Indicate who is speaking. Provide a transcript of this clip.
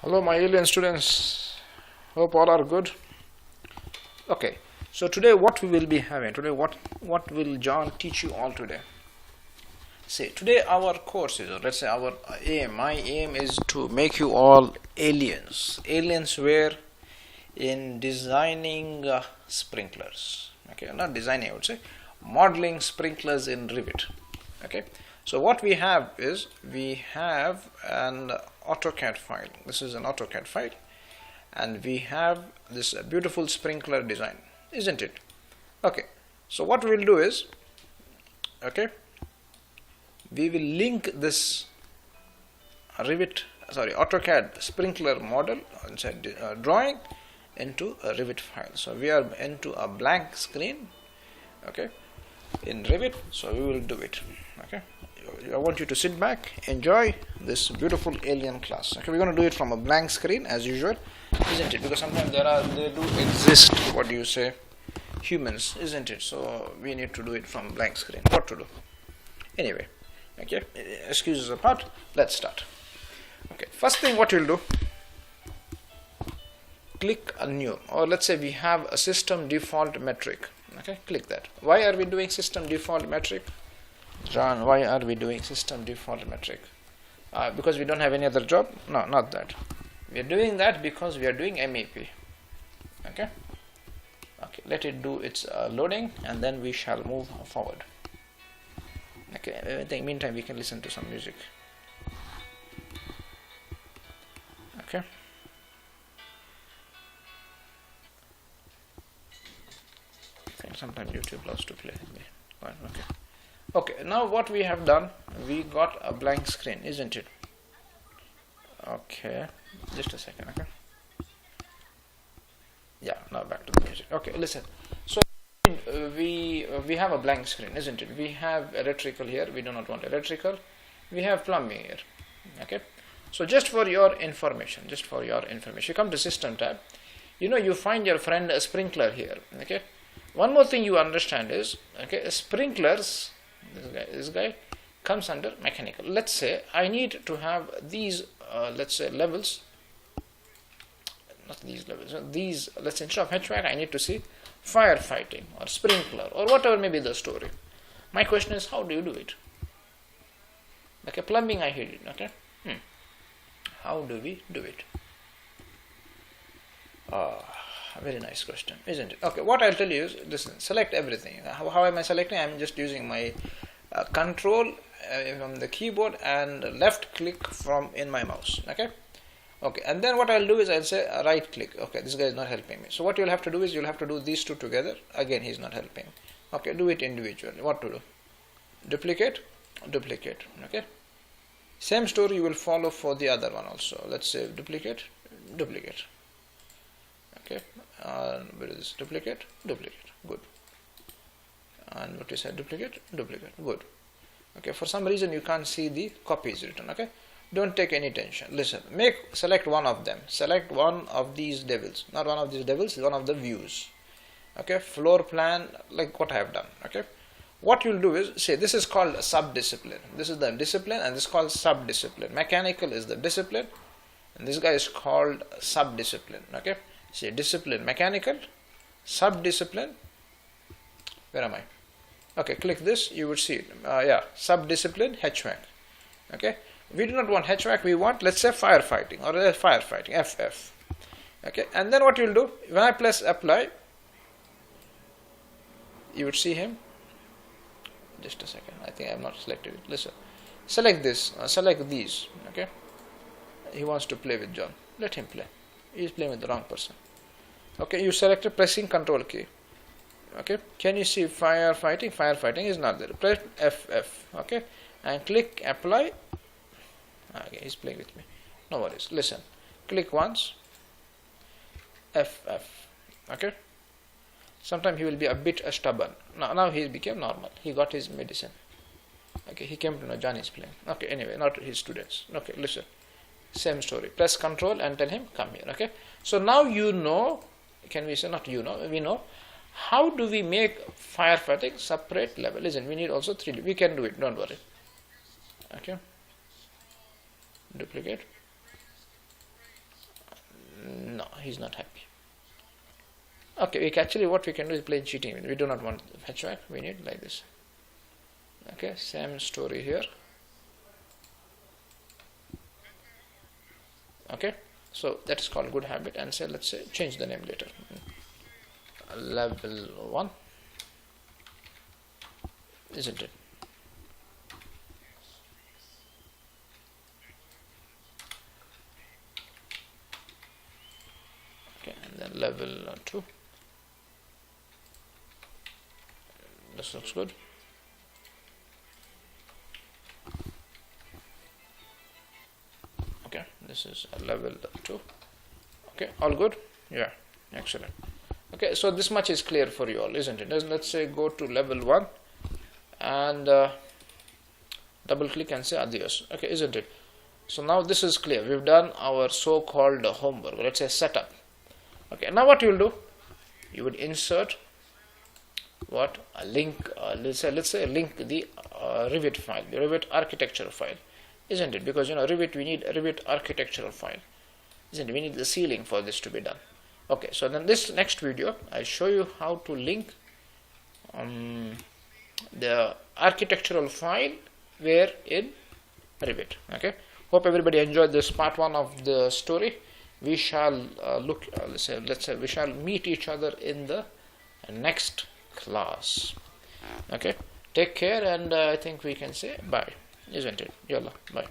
Speaker 1: Hello my alien students, hope all are good. Okay, so today what we will be having, what will John teach you all today? See, today our course is, or let's say our aim, my aim is to make you all aliens. Aliens where? In designing sprinklers. Okay, not designing, I would say, modeling sprinklers in Revit. Okay, so what we have is, we have an AutoCAD file. This is an AutoCAD file, and we have this beautiful sprinkler design, isn't it? Okay, so what we will do is, okay, we will link this AutoCAD sprinkler model inside drawing into a Revit file. So we are into a blank screen, okay, in Revit. So we will do it. Okay, I want you to sit back, enjoy this beautiful alien class. Okay, we're going to do it from a blank screen as usual, isn't it? Because sometimes they do exist, what do you say, humans, isn't it? So we need to do it from blank screen. What to do? Anyway, okay, excuses apart, let's start. Okay, first thing what you'll do, click a new, or let's say we have a system default metric. Okay, click that. Why are we doing system default metric? John, why are we doing system default metric? Because we don't have any other job? No, not that. We are doing that because we are doing MEP. Okay, okay, let it do its loading, and then we shall move forward. Okay, in the meantime we can listen to some music. Okay, I think sometimes YouTube loves to play with me. Okay. Okay, now what we have done, we got a blank screen, isn't it? Okay, just a second. Okay, yeah, now back to the music. Okay, listen. So we have a blank screen, isn't it? We have electrical here. We do not want electrical. We have plumbing here. Okay, so just for your information, you come to System tab. You find your friend a sprinkler here. Okay, one more thing you understand is, okay, sprinklers. This guy comes under mechanical. Let's say I need to have these, let's say levels, not these levels, these, let's say instead of HVAC I need to see firefighting or sprinkler or whatever may be the story. My question is, how do you do it? Okay, plumbing I hate it. Okay, how do we do it? Very nice question, isn't it? Okay, what I'll tell you is, listen, select everything. How am I selecting? I'm just using my control from the keyboard and left click from in my mouse. Okay, okay, and then what I'll do is I'll say right click. Okay, this guy is not helping me. So what you'll have to do is you'll have to do these two together. Again, he's not helping. Okay, do it individually. What to do? Duplicate, duplicate. Okay, same story you will follow for the other one also. Let's say duplicate, duplicate. Okay, where is this? Duplicate, duplicate, good. And what is that? Duplicate, duplicate, good. Okay, for some reason you can't see the copies written. Okay, don't take any tension. Listen, select one of them. Select one of these devils, not one of these devils, one of the views. Okay, floor plan, like what I have done. Okay, what you'll do is, say this is called sub-discipline. This is the discipline, and this is called sub-discipline. Mechanical is the discipline, and this guy is called sub-discipline. Okay. See, discipline, mechanical, sub-discipline, where am I? Okay, click this, you would see it. Yeah, sub-discipline, HVAC. Okay, we do not want HVAC, we want, let's say, firefighting, or firefighting, FF. Okay, and then what you'll do, when I press apply, you would see him. Just a second, I think I have not selected it. Listen, select this, select these. Okay, he wants to play with John, let him play. He is playing with the wrong person. Okay, you selected, pressing control key. Okay, can you see firefighting? Firefighting is not there. Press FF. Okay, and click apply. Okay, he's playing with me. No worries. Listen, click once. FF. Okay. Sometimes he will be a bit stubborn. Now he became normal. He got his medicine. Okay, he came to know John is playing. Okay, anyway, not his students. Okay, listen. Same story. Press control and tell him come here. Okay, so now you know, can we say, not you know, we know how do we make firefighting separate level. Listen, we need also 3D. We can do it, don't worry. Okay, duplicate, he's not happy. Okay, we actually what we can do is play cheating. We do not want hatchback. We need like this. Okay, same story here. Okay, so that is called good habit. And say, let's say, change the name later. Level 1, isn't it? Okay, and then level 2. This looks good. Okay, this is a level 2. Okay, all good? Yeah, excellent. Okay, so this much is clear for you all, isn't it? Let's say go to level 1 and double click and say adios. Okay, isn't it? So now this is clear. We've done our so-called homework. Let's say setup. Okay, now what you will do? You would insert what a link. Let's say link the Revit file, the Revit architecture file, isn't it? Because Revit, we need a Revit architectural file, isn't it? We need the ceiling for this to be done. Okay, so then this next video I'll show you how to link the architectural file where in Revit. Okay, hope everybody enjoyed this part 1 of the story. We shall let's say we shall meet each other in the next class. Okay, take care, and I think we can say bye, isn't it? Yalla, bye.